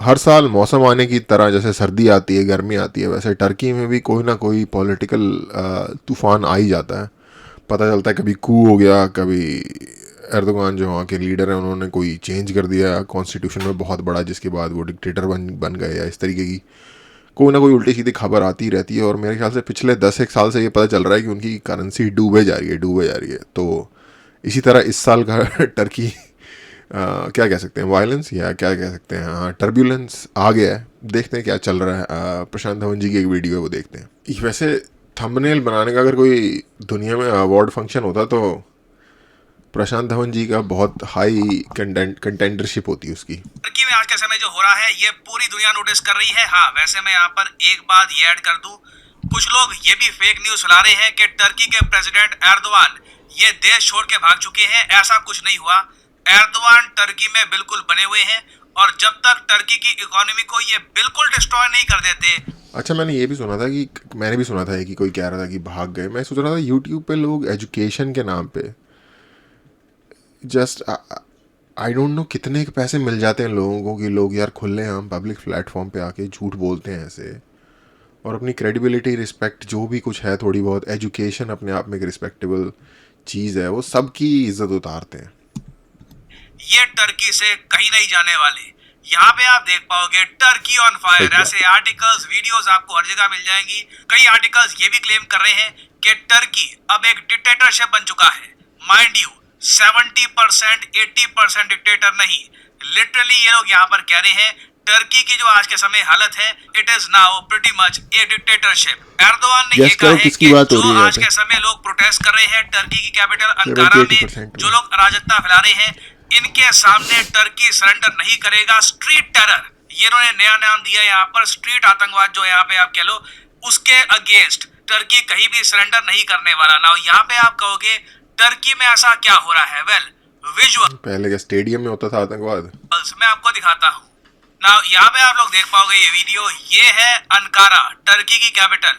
हर साल मौसम आने की तरह जैसे सर्दी आती है, गर्मी आती है, वैसे टर्की में भी कोई ना कोई पॉलिटिकल तूफान आ ही जाता है। पता चलता है कभी कू हो गया, कभी एर्दोगान जो वहाँ के लीडर हैं उन्होंने कोई चेंज कर दिया कॉन्स्टिट्यूशन में बहुत बड़ा, जिसके बाद वो डिक्टेटर बन गए, या इस तरीके की कोई ना कोई उल्टी सीधी खबर आती रहती है। और मेरे ख्याल से पिछले 10 एक साल से ये पता चल रहा है कि उनकी करेंसी डूबे जा रही है, डूबे जा रही है। तो इसी तरह इस साल का टर्की क्या कह सकते हैं, वायलेंस या क्या कह सकते हैं, हाँ टर्बुलेंस आ गया है। देखते हैं क्या चल रहा है। प्रशांत धवन जी की एक वीडियो है, वो देखते हैं। वैसे थंबनेल बनाने का अगर कोई दुनिया में अवार्ड फंक्शन होता तो प्रशांत धवन जी का बहुत हाई कंटेंडरशिप होती है उसकी। टर्की में आज के समय जो हो रहा है ये पूरी दुनिया नोटिस कर रही है। हाँ, वैसे मैं यहाँ पर एक बात ये ऐड कर दूं, कुछ लोग ये भी फेक न्यूज फैला रहे हैं कि टर्की के प्रेसिडेंट एर्दोगान ये देश छोड़ के भाग चुके हैं। ऐसा कुछ नहीं हुआ। एर्दोगान टर्की में बिल्कुल बने हुए हैं, और जब तक टर्की की इकोनॉमी को ये बिल्कुल डिस्ट्रॉय नहीं कर देते। अच्छा, मैंने ये भी सुना था कि मैंने भी सुना था कि कोई कह रहा था कि भाग गए। मैं सोच रहा था यूट्यूब पे लोग एजुकेशन के नाम पे जस्ट आई डोंट नो कितने पैसे मिल जाते हैं लोगों को कि लोग यार खुले हम पब्लिक प्लेटफॉर्म पे आके झूठ बोलते हैं ऐसे, और अपनी क्रेडिबिलिटी, रिस्पेक्ट जो भी कुछ है थोड़ी बहुत, एजुकेशन अपने आप में एक रिस्पेक्टेबल चीज़ है, वो सबकी इज्जत उतारते हैं। ये टर्की से कहीं नहीं जाने वाले। यहाँ पे आप देख पाओगे टर्की ऑन फायर, ऐसे आर्टिकल्स वीडियोस आपको हर जगह मिल जाएंगी। कई आर्टिकल्स ये भी क्लेम कर रहे हैं कि टर्की अब एक डिक्टेटरशिप बन चुका है। माइंड यू 70% 80% डिक्टेटर नहीं, लिटरली ये लोग यहाँ पर कह रहे हैं टर्की की जो आज के समय हालत है, it is now pretty much A dictatorship. Erdogan ने ये कहा है कि जो आज के समय लोग प्रोटेस्ट कर रहे हैं टर्की की कैपिटल अंकारा में, जो लोग अराजकता फैला रहे हैं, इनके सामने टर्की सरेंडर नहीं करेगा। स्ट्रीट टेरर, ये इन्होंने नया नाम दिया यहाँ पर, स्ट्रीट आतंकवाद जो यहाँ पे आप कह लो, उसके अगेंस्ट टर्की कहीं भी सरेंडर नहीं करने वाला। ना यहाँ पे आप कहोगे टर्की में ऐसा क्या हो रहा है, वेल विजुअल पहले के स्टेडियम में होता था आतंकवाद, मैं आपको दिखाता हूँ ना। यहाँ पे आप लोग देख पाओगे ये वीडियो, ये है अंकारा, टर्की की कैपिटल।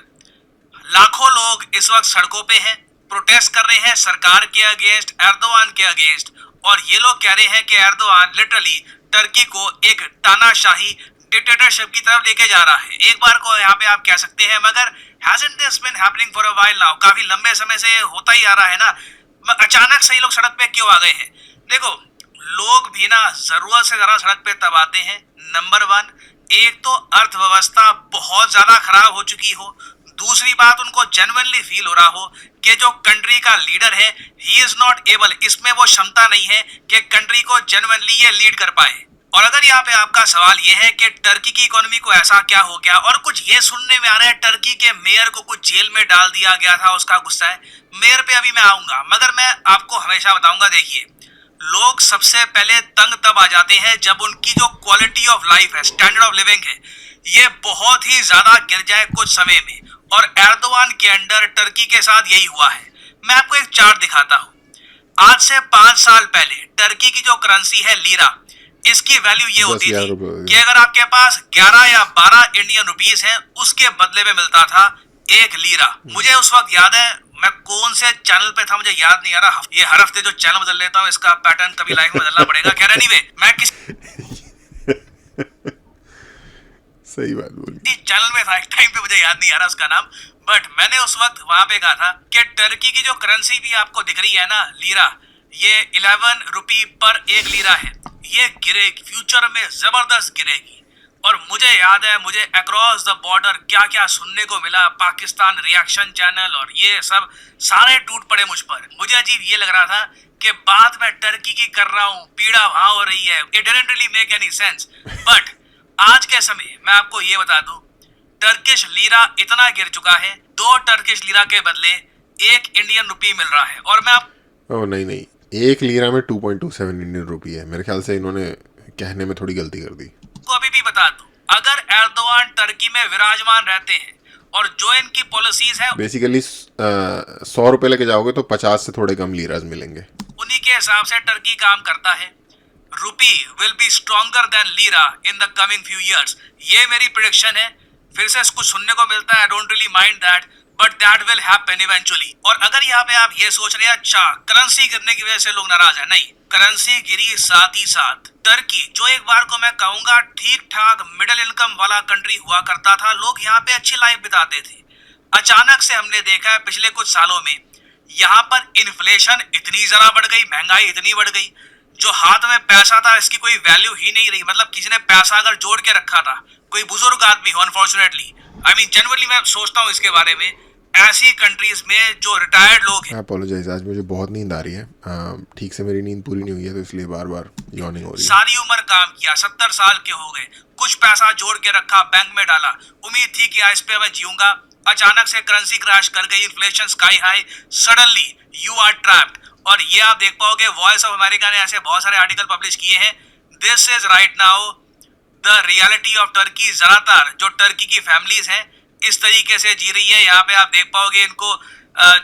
लाखों लोग इस वक्त सड़कों पे हैं, प्रोटेस्ट कर रहे हैं सरकार के अगेंस्ट, एर्दोगान के अगेंस्ट। और ये लोग कह रहे हैं कि एर्दोगान लिटरली टर्की को एक तानाशाही डिक्टेटरशिप की तरफ लेके जा रहा है। एक बार को यहाँ पे आप कह सकते हैं, मगर hasn't this been happening for a while now? काफी लंबे समय से होता ही आ रहा है ना। अचानक से ये लोग सड़क पे क्यों आ गए हैं? देखो, लोग भी ना जरूरत से ज्यादा सड़क पे तब आते हैं। नंबर 1, एक तो अर्थव्यवस्था बहुत ज्यादा खराब हो चुकी हो, दूसरी बात उनको जेन्युइनली फील हो रहा हो कि जो कंट्री का लीडर है ही इज नॉट एबल, इसमें वो क्षमता नहीं है कि कंट्री को जेन्युइनली ये लीड कर पाए। और अगर यहाँ पे आपका सवाल ये है कि टर्की की इकोनॉमी को ऐसा क्या हो गया, और कुछ ये सुनने में आ रहा है टर्की के मेयर को कुछ जेल में डाल दिया गया था, उसका गुस्सा है। मेयर पे अभी मैं आऊंगा, मगर मैं आपको हमेशा बताऊंगा, देखिए लोग सबसे पहले तंग तब आ जाते हैं जब उनकी जो क्वालिटी ऑफ लाइफ है, स्टैंडर्ड ऑफ लिविंग है, ये बहुत ही ज्यादा गिर जाए कुछ समय में। और एर्दोगान के अंडर टर्की के साथ यही हुआ है। मैं आपको एक चार्ट दिखाता हूं। आज से 5 साल पहले टर्की की जो करेंसी है लीरा, इसकी वैल्यू ये होती थी कि अगर आपके पास 11 या 12 इंडियन रुपीस हैं, उसके बदले में मिलता था 1 लीरा। मुझे उस वक्त याद है, मैं कौन से चैनल पे था मुझे याद नहीं आ रहा। ये हर हफ्ते जो चैनल बदल लेता हूँ, इसका पैटर्न कभी लाइफ में बदलना पड़ेगा। खैर एनीवे, मैं किस सही बात बोली। चैनल में था एक टाइम पे, मुझे याद नहीं आ रहा उसका नाम, बट मैंने उस वक्त वहां पे कहा था कि टर्की की जो करेंसी भी आपको दिख रही है ना, लीरा, ये 11 रुपी पर 1 लीरा है। ये गिरेगी, फ्यूचर में जबरदस्त गिरेगी। और मुझे याद है, मुझे अक्रॉस द बॉर्डर क्या क्या सुनने को मिला, पाकिस्तान रिएक्शन चैनल और ये सब सारे टूट पड़े मुझ पर। मुझे अजीब ये लग रहा था कि बात मैं टर्की की कर रहा हूँ, पीड़ा वहां हो रही है। It didn't really make any sense. But आज के समय मैं आपको ये बता दूं, टर्किश लीरा इतना गिर चुका है, 2 टर्किश लीरा के बदले 1 इंडियन रुपी मिल रहा है। और मैं ओह नहीं, 1 लीरा में 2.27 इंडियन रुपी है। मेरे ख्याल से इन्होंने कहने में थोड़ी गलती कर दी। को अभी भी बता दूं, अगर एर्दोगान टर्की में विराजमान रहते हैं और जो इनकी पॉलिसीज है, बेसिकली 100 रुपए लेके जाओगे तो 50 से थोड़े कम लीराज मिलेंगे। उन्हीं के हिसाब से टर्की काम करता है। रुपी will be stronger than lira in the coming few years. ये मेरी प्रेडिक्शन है। फिर से कुछ सुनने को मिलता है, I don't really mind that, but that will happen eventually. और अगर यहाँ पे आप ये सोच रहे हैं अच्छा करेंसी गिरने की वजह से लोग नाराज है, नहीं, करेंसी गिरी, साथ ही साथ टर्की जो एक बार को मैं कहूंगा ठीक ठाक मिडिल इनकम वाला कंट्री हुआ करता था, लोग यहाँ पे अच्छी लाइफ बिताते थे, अचानक से हमने देखा है पिछले कुछ सालों में यहाँ पर इन्फ्लेशन इतनी जरा बढ़ गई, महंगाई इतनी बढ़ गई, जो हाथ में पैसा था इसकी कोई वैल्यू ही नहीं रही। मतलब किसी ने पैसा अगर जोड़ के रखा था, कोई बुजुर्ग आदमी हो, अनफॉर्चुनेटली आई मीन जनरली मैं सोचता हूँ इसके बारे में, ऐसी कंट्रीज में जो रिटायर्ड लोग हैं। अपोलोजाइज, आज मुझे बहुत नींद आ रही है, ठीक से मेरी नींद पूरी नहीं हुई है, तो इसलिए बार बार यॉर्निंग हो रही है। सारी उम्र काम किया, 70 साल के हो गए, कुछ पैसा जोड़ के रखा, बैंक में डाला, उम्मीद थी कि इस पे मैं जीऊंगा, अचानक से करेंसी क्रैश कर गई, inflation sky high, suddenly you are trapped. और ये आप देख पाओगे, वॉइस ऑफ अमेरिका ने ऐसे बहुत सारे आर्टिकल पब्लिश किए हैं। This is right now the reality of Turkey. ज्यादातर जो टर्की की फैमिलीज हैं इस तरीके से जी रही है। यहाँ पे आप देख पाओगे इनको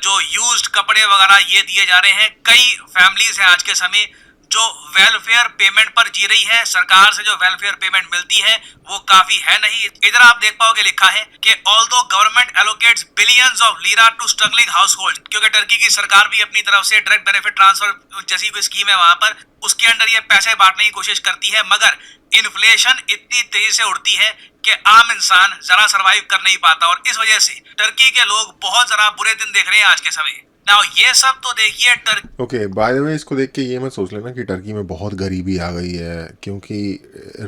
जो यूज्ड कपड़े वगैरह ये दिए जा रहे हैं। कई फैमिलीज हैं आज के समय जो वेलफेयर पेमेंट पर जी रही है, सरकार से जो वेलफेयर पेमेंट मिलती है वो काफी है नहीं। इधर आप देख पाओगे लिखा है कि although government allocates billions of lira to struggling household, क्योंकि टर्की की सरकार भी अपनी तरफ से डायरेक्ट बेनिफिट ट्रांसफर जैसी कोई स्कीम है वहां पर, उसके अंडर ये पैसे बांटने की कोशिश करती है, मगर इन्फ्लेशन इतनी तेजी से उड़ती है कि आम इंसान जरा सरवाइव कर नहीं पाता। और इस वजह से टर्की के लोग बहुत जरा बुरे दिन देख रहे हैं आज के समय। नाउ ये सब तो देखिए Turkey. Okay, by the way इसको देख के ये मत सोच लेना कि टर्की में बहुत गरीबी आ गई है, क्योंकि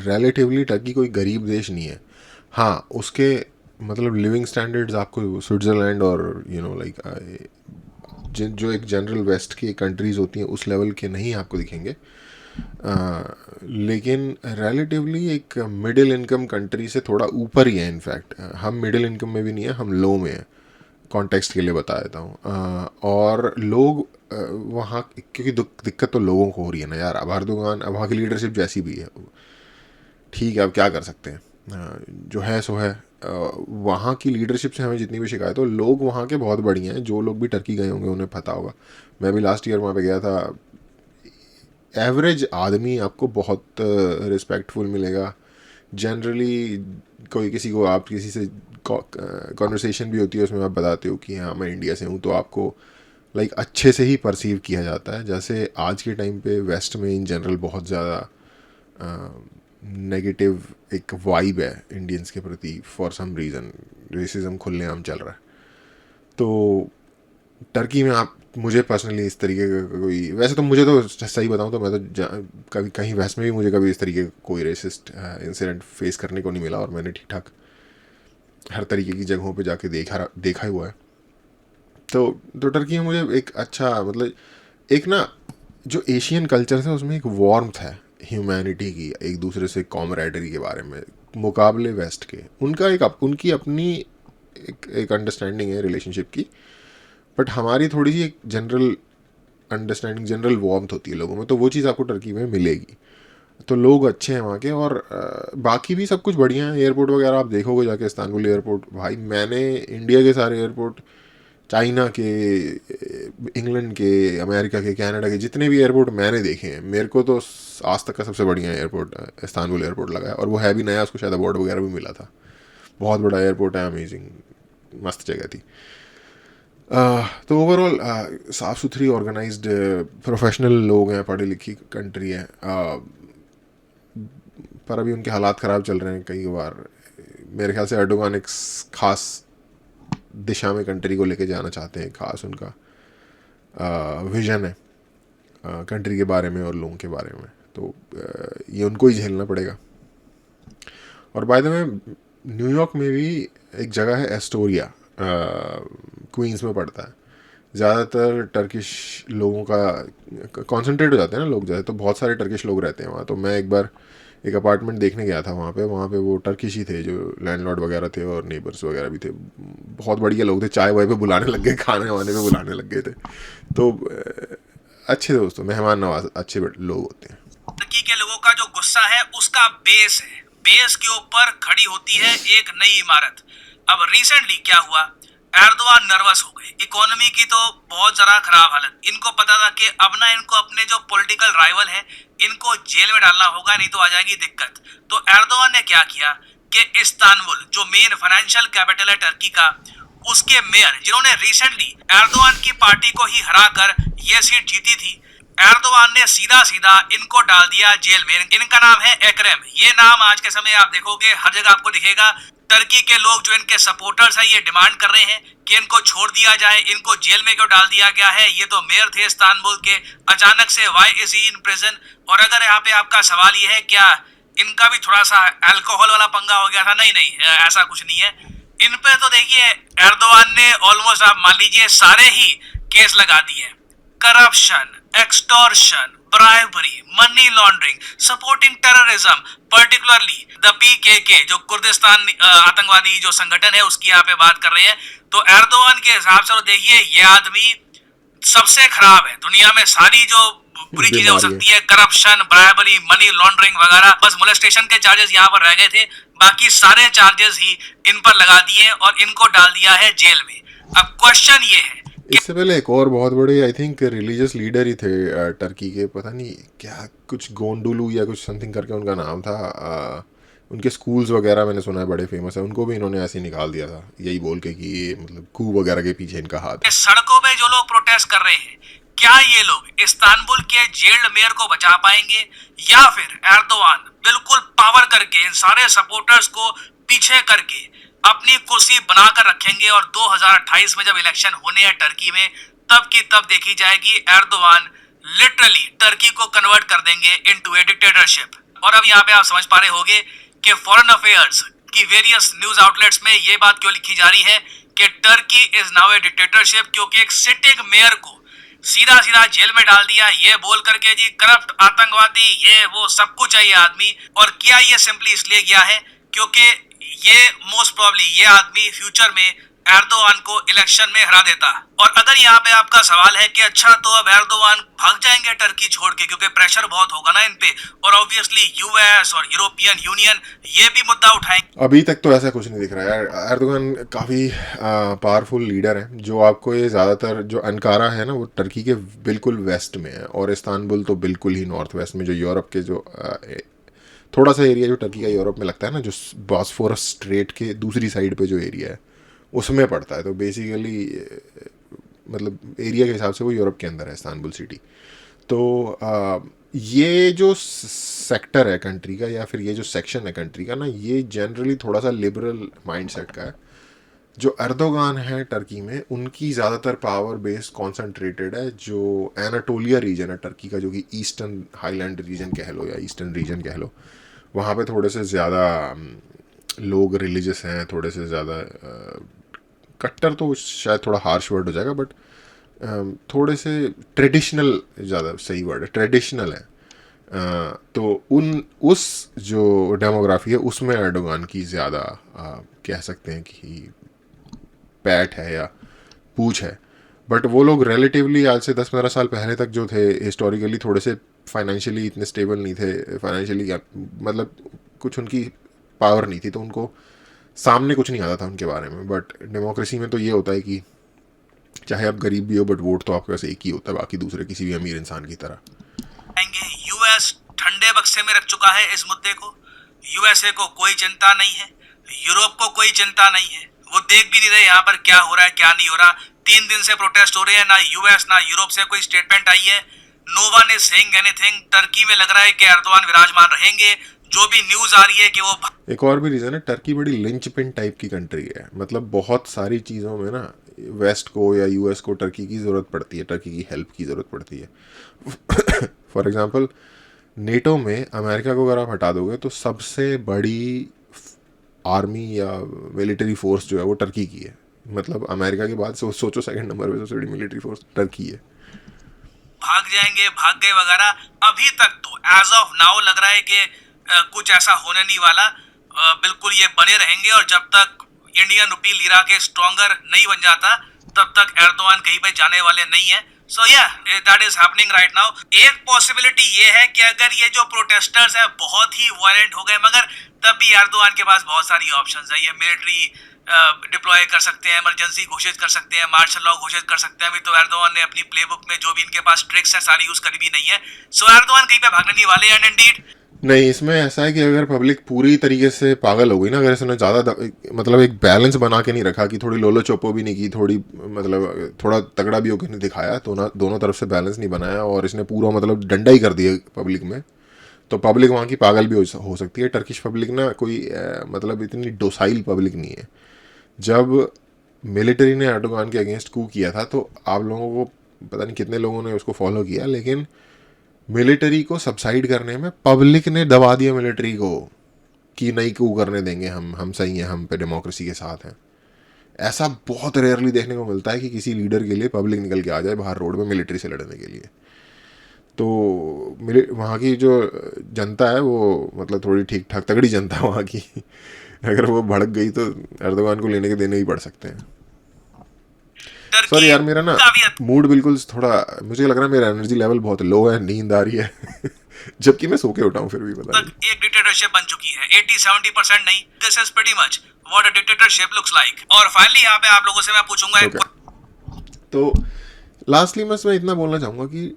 रिलेटिवली टर्की कोई गरीब देश नहीं है। हाँ, उसके मतलब लिविंग स्टैंडर्ड्स आपको स्विट्ज़रलैंड और लाइक जो एक जनरल वेस्ट की कंट्रीज़ होती हैं उस लेवल के नहीं आपको दिखेंगे, लेकिन रिलेटिवली एक मिडिल इनकम कंट्री से थोड़ा ऊपर ही है। इनफैक्ट हम मिडिल इनकम में भी नहीं है, हम लो में हैं। कॉन्टेक्स्ट के लिए बता देता हूँ। और लोग वहाँ, क्योंकि दिक्कत तो लोगों को हो रही है ना यार। अब एर्दोगान, अब वहाँ की लीडरशिप जैसी भी है, ठीक है, अब क्या कर सकते हैं, जो है सो है। वहाँ की लीडरशिप से हमें जितनी भी शिकायत हो, लोग वहाँ के बहुत बढ़िया हैं। जो लोग भी टर्की गए होंगे उन्हें पता होगा। मैं भी लास्ट ईयर वहाँ पे गया था। एवरेज आदमी आपको बहुत रिस्पेक्टफुल मिलेगा। जनरली कोई किसी को, आप किसी से कॉन्वर्सेशन भी होती है, उसमें आप बताते हो कि हाँ मैं इंडिया से हूँ, तो आपको लाइक अच्छे से ही परसीव किया जाता है। जैसे आज के टाइम पे वेस्ट में इन जनरल बहुत ज़्यादा नेगेटिव एक वाइब है इंडियंस के प्रति, फॉर सम रीज़न रेसिज्म खुलेआम चल रहा है। तो टर्की में आप, मुझे पर्सनली इस तरीके का कोई, वैसे तो मुझे तो सही बताऊं तो मैं तो कभी कहीं वेस्ट में भी मुझे कभी इस तरीके का कोई रेसिस्ट इंसिडेंट फेस करने को नहीं मिला, और मैंने ठीक ठाक हर तरीके की जगहों पे जाके देखा हुआ है। तो टर्की में मुझे एक अच्छा, मतलब एक ना जो एशियन कल्चर है उसमें एक वार्मथ है ह्यूमैनिटी की, एक दूसरे से कॉमरेडरी के बारे में, मुकाबले वेस्ट के। उनकी अपनी एक अंडरस्टैंडिंग है रिलेशनशिप की, बट हमारी थोड़ी सी एक जनरल अंडरस्टैंडिंग, जनरल वार्मथ होती है लोगों में। तो वो चीज़ आपको टर्की में मिलेगी। तो लोग अच्छे हैं वहाँ के, और बाकी भी सब कुछ बढ़िया है। एयरपोर्ट वगैरह आप देखोगे जाके, इस्तांबुल एयरपोर्ट, भाई मैंने इंडिया के सारे एयरपोर्ट, चाइना के, इंग्लैंड के, अमेरिका के, कनाडा के, जितने भी एयरपोर्ट मैंने देखे हैं, मेरे को तो आज तक का सबसे बढ़िया एयरपोर्ट इस्तांबुल एयरपोर्ट लगा है। और वो है भी नया, उसको शायद अवार्ड वगैरह भी मिला था। बहुत बड़ा एयरपोर्ट है, अमेजिंग, मस्त जगह थी। तो ओवरऑल साफ़ सुथरी, ऑर्गेनाइज्ड, प्रोफेशनल लोग हैं, पढ़ी लिखी कंट्री है। पर अभी उनके हालात ख़राब चल रहे हैं कई बार। मेरे ख्याल से एर्दोगान एक ख़ास दिशा में कंट्री को लेके जाना चाहते हैं, ख़ास उनका विज़न है कंट्री के बारे में और लोगों के बारे में। तो ये उनको ही झेलना पड़ेगा। और बाय द वे, न्यूयॉर्क में भी एक जगह है एस्टोरिया, क्वींस में पड़ता है। ज़्यादातर टर्किश लोगों का कॉन्सेंट्रेट हो जाते हैं ना लोग, जाए तो बहुत सारे टर्किश लोग रहते हैं वहाँ। तो मैं एक बार एक अपार्टमेंट देखने गया था वहाँ पे वो टर्किश ही थे, जो लैंडलॉर्ड वगैरह थे और नेबर्स वगैरह भी थे। बहुत बढ़िया लोग थे, चाय वाय पे बुलाने लग गए, खाने वाने पे बुलाने लग गए थे। तो अच्छे दोस्तों, मेहमान नवाज अच्छे लोग होते हैं। टर्की के लोगों का जो गुस्सा है उसका बेस है, बेस के ऊपर खड़ी होती है एक नई इमारत। अब रिसेंटली क्या हुआ, एर्दोगान नर्वस हो गए, इकोनॉमी की तो बहुत जरा खराब हालत। इनको पता था कि अब ना इनको अपने जो पॉलिटिकल राइवल है इनको जेल में डालना होगा, नहीं तो आ जाएगी दिक्कत। तो एर्दोगान ने क्या किया कि इस्तांबुल, जो मेन फाइनेंशियल कैपिटल है टर्की का, उसके मेयर, जिन्होंने रिसेंटली एर्दोगान की पार्टी को ही हराकर ये सीट जीती थी, एर्दोगान ने सीधा सीधा इनको डाल दिया जेल में। इनका नाम है एक्रम। ये नाम आज के समय आप देखोगे हर जगह आपको दिखेगा। टर्की के लोग जो इनके सपोर्टर्स हैं ये डिमांड कर रहे हैं कि इनको छोड़ दिया जाए, इनको जेल में क्यों डाल दिया गया है। ये तो मेयर थे इस्तांबुल के, अचानक से why is he in prison. और अगर यहाँ पे आपका सवाल ये है क्या इनका भी थोड़ा सा अल्कोहल वाला पंगा हो गया था, नहीं नहीं, ऐसा कुछ नहीं है। इन पे तो देखिए एर्दोगान ने ऑलमोस्ट आप मान लीजिए सारे ही केस लगा दिए। Corruption, extortion, bribery, money laundering, supporting terrorism, particularly the PKK जो कुर्दिस्तान आतंकवादी जो संगठन है उसकी यहाँ पे बात कर रहे हैं। तो एर्दोगान के हिसाब से तो देखिए ये आदमी सबसे खराब है दुनिया में। सारी जो बुरी चीजें हो सकती है, करप्शन, ब्राइबरी, मनी लॉन्ड्रिंग वगैरह, बस मोलेस्टेशन के चार्जेस यहाँ पर रह गए थे, बाकी सारे चार्जेस ही इन पर लगा दिए और इनको डाल दिया है जेल में। अब क्वेश्चन ये है, इससे पहले एक और बहुत बड़े आई थिंक रिलीजियस लीडर ही थे टर्की के, पता नहीं क्या कुछ गोंडुलू या कुछ समथिंग करके उनका नाम था। उनके स्कूल्स वगैरह मैंने सुना है बड़े फेमस है, उनको भी इन्होंने ऐसे ही निकाल दिया था यही बोल के कि ये मतलब कू वगैरह के पीछे इनका हाथ है। सड़कों पे जो लोग प्रोटेस्ट कर रहे हैं, क्या ये लोग इस्तांबुल के जेल्ड मेयर को बचा पाएंगे या फिर एर्दोगान बिल्कुल पावर करके इन सारे सपोर्टर्स को पीछे करके अपनी कुर्सी बनाकर रखेंगे और 2028 में जब इलेक्शन होने हैं टर्की में, तब की तब देखी जाएगी। एर्दोगान लिटरली टर्की को कन्वर्ट कर देंगे इनटू ए डिक्टेटरशिप। और अब यहाँ पे आप समझ पा रहे होंगे कि फॉरेन अफेयर्स की वेरियस न्यूज आउटलेट्स में ये बात क्यों लिखी जा रही है कि Turkey is now A dictatorship, क्योंकि एक सिटिंग मेयर को सीधा सीधा जेल में डाल दिया ये बोल करके जी करप्ट, आतंकवादी, ये वो सब कुछ है ये आदमी। और किया ये सिंपली इसलिए गया है क्योंकि ये मोस्ट प्रॉब्ली ये आदमी फ्यूचर में एर्दोगान को इलेक्शन में हरा देता। और अगर यहाँ पे आपका सवाल है कि अच्छा तो अब एर्दोगान भाग जाएंगे टर्की छोड़ के क्योंकि प्रेशर बहुत होगा ना इन पे, और ऑब्वियसली यूएस और यूरोपियन यूनियन ये भी मुद्दा उठाएंगे। अभी तक तो ऐसा कुछ नहीं दिख रहा है। एर्दोगान काफ़ी पावरफुल लीडर है। जो आपको ये ज़्यादातर जो अंकारा है ना वो टर्की के बिल्कुल वेस्ट में है और इस्तांबुल तो बिल्कुल ही नॉर्थ वेस्ट में, जो यूरोप के जो थोड़ा सा एरिया जो टर्की का यूरोप में लगता है ना, जो बॉस्फोरस स्ट्रेट के दूसरी साइड पे जो एरिया है उसमें पड़ता है। तो बेसिकली मतलब एरिया के हिसाब से वो यूरोप के अंदर है इस्तांबुल सिटी। तो ये जो सेक्टर है कंट्री का या फिर ये जो सेक्शन है कंट्री का ना, ये जनरली थोड़ा सा लिबरल माइंडसेट का है। जो एर्दोगान है टर्की में, उनकी ज़्यादातर पावर बेस कॉन्सेंट्रेटेड है जो एनाटोलिया रीजन है टर्की का, जो कि ईस्टर्न हाईलैंड रीजन कह लो या ईस्टर्न रीजन कह लो। वहाँ पे थोड़े से ज़्यादा लोग रिलीजियस हैं, थोड़े से ज़्यादा कट्टर तो शायद थोड़ा हार्श वर्ड हो जाएगा, बट थोड़े से ट्रेडिशनल ज़्यादा सही वर्ड है, ट्रेडिशनल है। तो उस जो डेमोग्राफी है उसमें एर्दोगान की ज़्यादा कह सकते हैं कि पैठ है या पूछ है। बट वो लोग रिलेटिवली आज से 10-15 साल पहले तक जो थे हिस्टोरिकली थोड़े से फाइनेंशियली इतने स्टेबल नहीं थे। फाइनेंशियली मतलब कुछ उनकी पावर नहीं थी, तो उनको सामने कुछ नहीं आता था उनके बारे में। बट डेमोक्रेसी में तो ये होता है कि चाहे आप गरीब भी हो बट वोट तो आपके पास एक ही होता है, बाकी दूसरे किसी भी अमीर इंसान की तरह। यूएस ठंडे बक्से में रख चुका है इस मुद्दे को। यूएसए को कोई चिंता नहीं है, यूरोप को कोई चिंता नहीं है, वो देख भी नहीं रहे यहाँ पर क्या हो रहा है क्या नहीं हो रहा। 3 दिन से प्रोटेस्ट हो रहे हैं, ना यूएस ना यूरोप से कोई स्टेटमेंट आई है। No one is saying anything. Turkey में लग रहा है कि एर्दोगान विराजमान रहेंगे। जो भी न्यूज आ रही है कि वो एक और भी रीज़न है, टर्की बड़ी लिंचपिन टाइप की कंट्री है। मतलब बहुत सारी चीज़ों में ना वेस्ट को या यूएस को टर्की की ज़रूरत पड़ती है, टर्की की हेल्प की ज़रूरत पड़ती है। फॉर एग्जांपल नेटो में अमेरिका को अगर आप हटा दोगे तो सबसे बड़ी आर्मी या मिलिट्री फोर्स जो है वो टर्की की है। मतलब अमेरिका के बाद सोचो सेकंड नंबर पे सबसे बड़ी मिलिट्री फोर्स टर्की है। भाग जाएंगे, भाग गए वगैरह। अभी तक तो एज ऑफ नाउ लग रहा है कि कुछ ऐसा होने नहीं वाला। बिल्कुल ये बने रहेंगे और जब तक इंडियन रुपी लीरा के स्ट्रॉन्गर नहीं बन जाता तब तक एर्दोगान कहीं पे जाने वाले नहीं है। सो या that is happening right now. एक पॉसिबिलिटी ये है कि अगर ये जो प्रोटेस्टर्स है बहुत ही वायलेंट हो गए, मगर तब भी एर्दोगान के पास बहुत सारी ऑप्शंस है। ये मिलिट्री डिप्लॉय कर सकते हैं, इमरजेंसी घोषित कर सकते हैं, मार्शल लॉ घोषित कर सकते हैं। अभी तो एर्दोगान ने अपनी प्लेबुक में जो भी इनके पास ट्रिक्स है सारी यूज करी भी नहीं है। सो एर्दोगान कहीं पे भागने नहीं वाले। एंड इंडीड नहीं, इसमें ऐसा है कि अगर पब्लिक पूरी तरीके से पागल हो गई ना, अगर इसने ज़्यादा मतलब एक बैलेंस बना के नहीं रखा कि थोड़ी लोलो चोपो भी नहीं की, थोड़ी मतलब थोड़ा तगड़ा भी होकर नहीं दिखाया, तो ना दोनों तरफ से बैलेंस नहीं बनाया और इसने पूरा मतलब डंडा ही कर दिया पब्लिक में, तो पब्लिक वहाँ की पागल भी हो सकती है। टर्किश पब्लिक ना कोई मतलब इतनी डोसाइल पब्लिक नहीं है। जब मिलिट्री ने एर्डोगान के अगेंस्ट कू किया था तो आप लोगों को पता नहीं कितने लोगों ने उसको फॉलो किया, लेकिन मिलिट्री को सबसाइड करने में पब्लिक ने दबा दिया मिलिट्री को कि नहीं कू करने देंगे, हम सही हैं, हम पे डेमोक्रेसी के साथ हैं। ऐसा बहुत रेयरली देखने को मिलता है कि किसी लीडर के लिए पब्लिक निकल के आ जाए बाहर रोड में मिलिट्री से लड़ने के लिए। तो वहाँ की जो जनता है वो मतलब थोड़ी ठीक ठाक तगड़ी जनता है वहाँ की। अगर वो भड़क गई तो एर्दोगान को लेने के देने ही पड़ सकते हैं। टर्की सॉरी यार, मेरा ना काफी हद मूड बिल्कुल थोड़ा, मुझे लग रहा है मेरा एनर्जी लेवल बहुत लो है, नींद आ रही है। जबकि मैं सो के उठा हूँ फिर भी पता तक एक डिक्टेटरशिप बन चुकी है, 80-70% नहीं। This is pretty much what a dictatorship looks like. और फाइनली यहाँ पे आप लोगों से मैं पूछूंगा नहीं। एक ओके, तो लास्टली मैं इतना बोलना चाहूँगा कि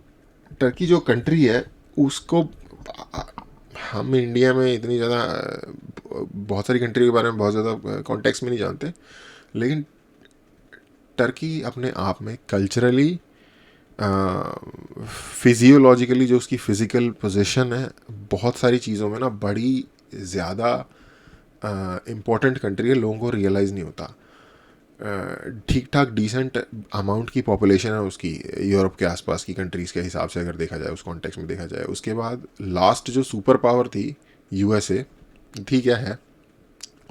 टर्की जो कंट्री है उसको, हम इंडिया में इतनी ज़्यादा बहुत सारी कंट्री के बारे में बहुत ज़्यादा कॉन्टेक्स्ट में नहीं जानते, लेकिन टर्की अपने आप में कल्चरली, फिजियोलॉजिकली जो उसकी फ़िज़िकल पोजीशन है, बहुत सारी चीज़ों में ना बड़ी ज़्यादा इम्पोर्टेंट कंट्री है, लोगों को रियलाइज़ नहीं होता। ठीक ठाक डिसेंट अमाउंट की पॉपुलेशन है उसकी यूरोप के आसपास की कंट्रीज़ के हिसाब से अगर देखा जाए, उस कॉन्टेक्स्ट में देखा जाए। उसके बाद लास्ट जो सुपर पावर थी यूएसए थी क्या है,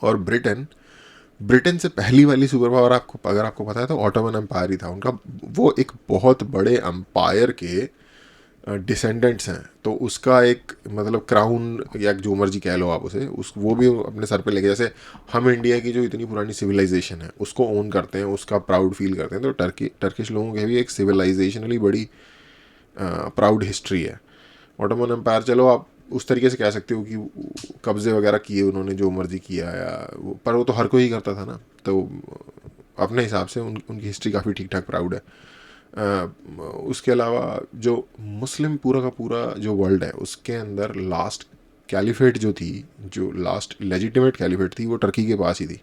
और ब्रिटेन। ब्रिटेन से पहली वाली सुपर पावर आपको अगर आपको पता है तो ऑटोमन एम्पायर ही था उनका। वो एक बहुत बड़े एम्पायर के डिसेंडेंट्स हैं, तो उसका एक मतलब क्राउन या जो मर्जी कह लो आप उसे, उस वो भी अपने सर पे लेके, जैसे हम इंडिया की जो इतनी पुरानी सिविलाइजेशन है उसको ओन करते हैं, उसका प्राउड फील करते हैं, तो टर्किश लोगों की भी एक सिविलाइजेशनली बड़ी प्राउड हिस्ट्री है। ऑटोमन एम्पायर, चलो आप उस तरीके से कह सकते हो कि कब्जे वगैरह किए उन्होंने, जो मर्जी किया, या पर वो तो हर कोई करता था ना, तो अपने हिसाब से उनकी हिस्ट्री काफ़ी ठीक ठाक प्राउड है। उसके अलावा जो मुस्लिम पूरा का पूरा जो वर्ल्ड है उसके अंदर लास्ट कैलिफेट जो थी, जो लास्ट लेजिटिमेट कैलिफेट थी, वो टर्की के पास ही थी।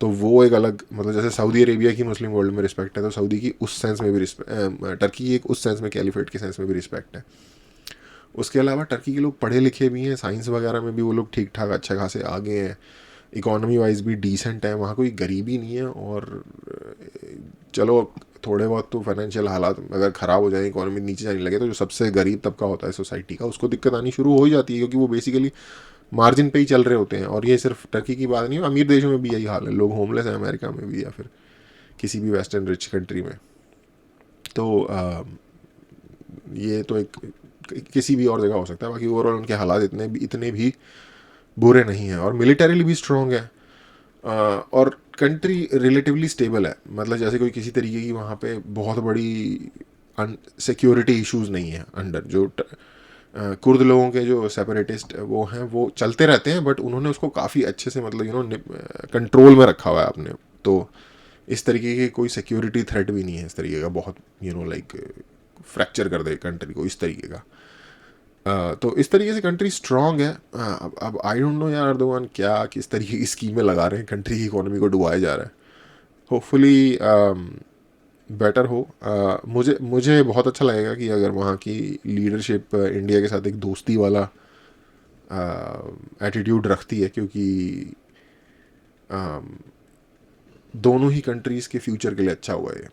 तो वो एक अलग मतलब, जैसे सऊदी अरेबिया की मुस्लिम वर्ल्ड में रिस्पेक्ट है, तो सऊदी की उस सेंस में भी टर्की की एक उस सेंस में कैलिफेट के सेंस में भी रिस्पेक्ट है। उसके अलावा टर्की के लोग पढ़े लिखे भी हैं, साइंस वगैरह में भी वो लोग ठीक ठाक अच्छे खासे आगे हैं, इकोनॉमी वाइज भी डिसेंट है, वहाँ कोई गरीबी नहीं है। और चलो थोड़े बहुत तो फाइनेंशियल हालात अगर ख़राब हो जाए, इकोनॉमी नीचे जाने लगे, तो जो सबसे गरीब तबका होता है सोसाइटी का, उसको दिक्कत आनी शुरू हो ही जाती है, क्योंकि वो बेसिकली मार्जिन पे ही चल रहे होते हैं। और ये सिर्फ टर्की की बात नहीं है, अमीर देशों में भी यही हाल है, लोग होमलेस हैं अमेरिका में भी या फिर किसी भी वेस्टर्न रिच कंट्री में। तो ये तो एक किसी भी और जगह हो सकता है, बाकी ओवरऑल उनके हालात इतने भी बुरे नहीं हैं, और मिलिटरीली भी स्ट्रॉन्ग है। और कंट्री रिलेटिवली स्टेबल है, मतलब जैसे कोई किसी तरीके की वहाँ पे बहुत बड़ी सिक्योरिटी इश्यूज नहीं है अंडर। जो कुर्द लोगों के जो सेपरेटिस्ट वो हैं वो चलते रहते हैं, बट उन्होंने उसको काफ़ी अच्छे से मतलब कंट्रोल में रखा हुआ है आपने। तो इस तरीके की कोई सिक्योरिटी थ्रेट भी नहीं है इस तरीके का, बहुत लाइक फ्रैक्चर कर दे कंट्री को इस तरीके का। तो इस तरीके से कंट्री स्ट्रांग है। अब आई डोंट नो यार, अर्दोगान क्या किस तरीके की स्कीमें लगा रहे हैं, कंट्री की इकोनॉमी को डुबाया जा रहा है। होपफुली बेटर हो। मुझे मुझे बहुत अच्छा लगेगा कि अगर वहाँ की लीडरशिप इंडिया के साथ एक दोस्ती वाला एटीट्यूड रखती है, क्योंकि दोनों ही कंट्रीज़ के फ्यूचर के लिए अच्छा हुआ है।